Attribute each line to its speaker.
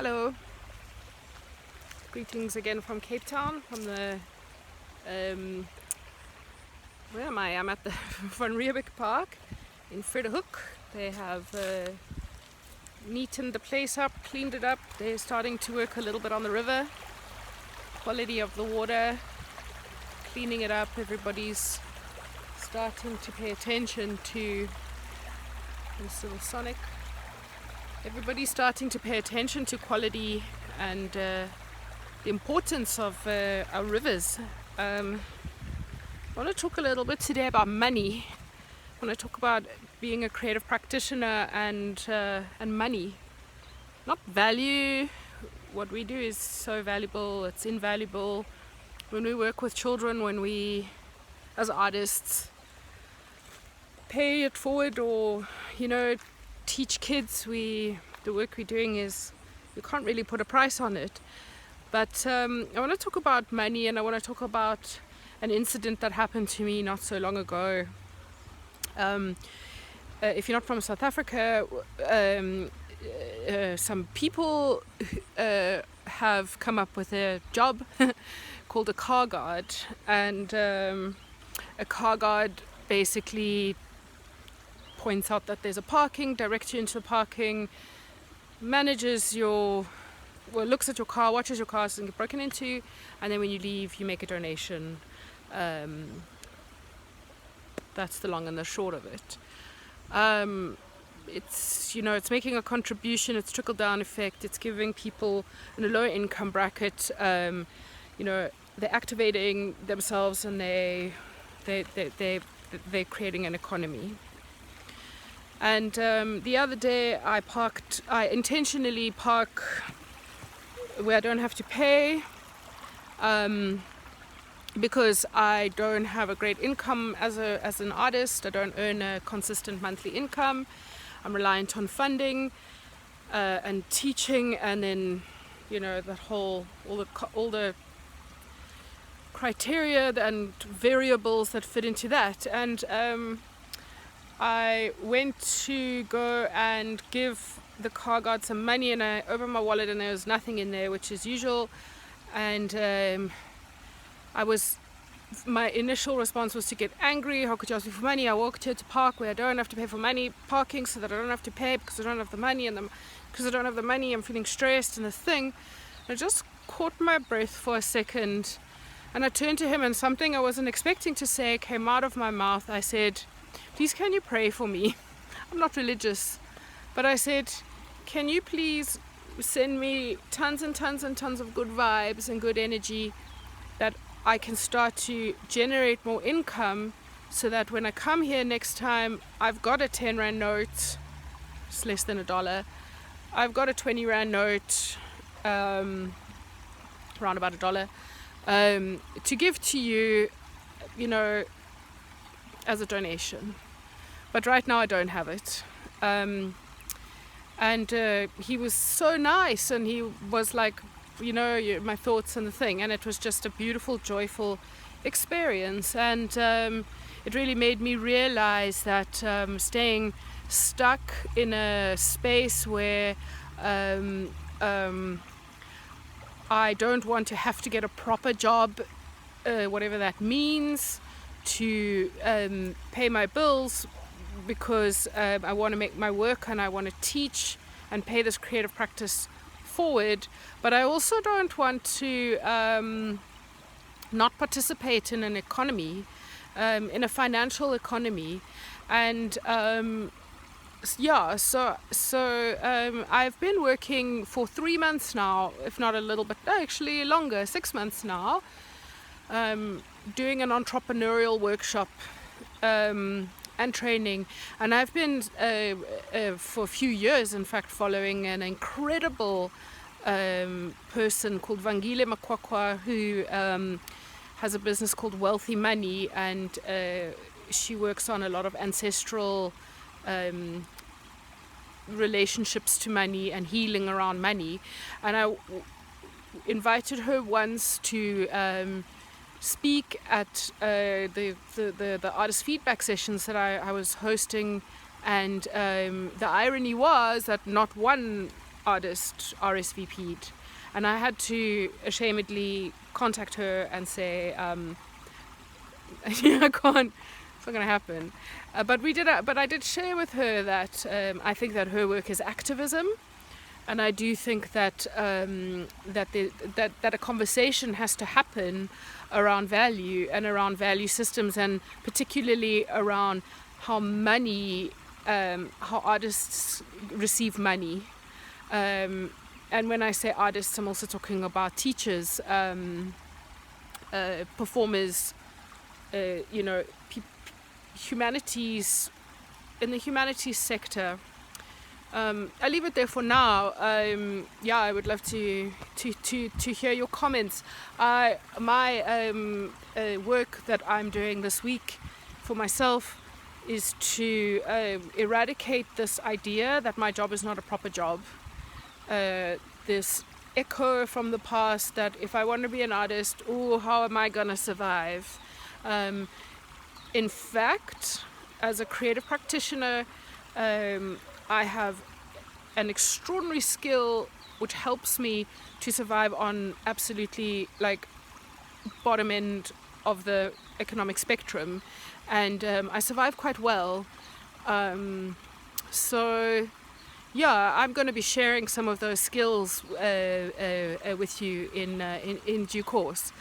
Speaker 1: Hello. Greetings again from Cape Town, from the where am I? I'm at the Van Riebeek Park in Frederick. They have neatened the place up, cleaned it up. They're starting to work a little bit on the river. Quality of the water, cleaning it up. Everybody's starting to pay attention to this little Sonic. Everybody's starting to pay attention to quality and the importance of our rivers. I want to talk a little bit today about money. I want to talk about being a creative practitioner and money. Not value. What we do is so valuable, it's invaluable. When we work with children, when we, as artists, pay it forward or, teach kids, the work we're doing is, you can't really put a price on it. But I want to talk about money, and I want to talk about an incident that happened to me not so long ago. If you're not from South Africa, some people have come up with a job called a car guard, and a car guard basically points out that there's a parking, directs you into the parking, manages looks at your car, watches your car doesn't get broken into, and then when you leave you make a donation. That's the long and the short of it. It's making a contribution, it's trickle down effect, it's giving people in a lower income bracket, they're activating themselves, and they're creating an economy. And the other day I intentionally park where I don't have to pay, because I don't have a great income as an artist. I don't earn a consistent monthly income. I'm reliant on funding and teaching, and then all the criteria and variables that fit into that. And I went to go and give the car guard some money, and I opened my wallet and there was nothing in there, which is usual. And my initial response was to get angry. How could you ask me for money? I walked here to park where I don't have to pay for parking, so that I don't have to pay because I don't have the money, and because I don't have the money I'm feeling stressed and the thing. I just caught my breath for a second, and I turned to him, and something I wasn't expecting to say came out of my mouth. I said, "Please, can you pray for me?" I'm not religious, but I said, "Can you please send me tons and tons and tons of good vibes and good energy, that I can start to generate more income, so that when I come here next time, I've got a 10 Rand note, it's less than $1. I've got a 20 Rand note, around about $1, to give to you, as a donation. But right now I don't have it." And he was so nice, and he was like, my thoughts and the thing, and it was just a beautiful, joyful experience. And it really made me realize that staying stuck in a space where I don't want to have to get a proper job, whatever that means, to pay my bills, because I want to make my work and I want to teach and pay this creative practice forward. But I also don't want to not participate in an economy, in a financial economy. And so I've been working for 3 months now, if not a little bit, actually longer, 6 months now, doing an entrepreneurial workshop and training. And I've been for a few years, in fact, following an incredible person called Vangile Makwakwa, who has a business called Wealthy Money, and she works on a lot of ancestral relationships to money and healing around money. And I invited her once to speak at the artist feedback sessions that I was hosting, and the irony was that not one artist RSVP'd, and I had to ashamedly contact her and say, I can't. It's not going to happen. But I did share with her that I think that her work is activism, and I do think that that a conversation has to happen around value and around value systems, and particularly around how artists receive money. And when I say artists, I'm also talking about teachers, performers, humanities, in the humanities sector. I'll leave it there for now. I would love to hear your comments. My work that I'm doing this week for myself is to eradicate this idea that my job is not a proper job. This echo from the past that if I want to be an artist, how am I gonna survive? In fact, as a creative practitioner, I have an extraordinary skill which helps me to survive on absolutely bottom end of the economic spectrum, and I survive quite well. So yeah, I'm going to be sharing some of those skills with you in due course.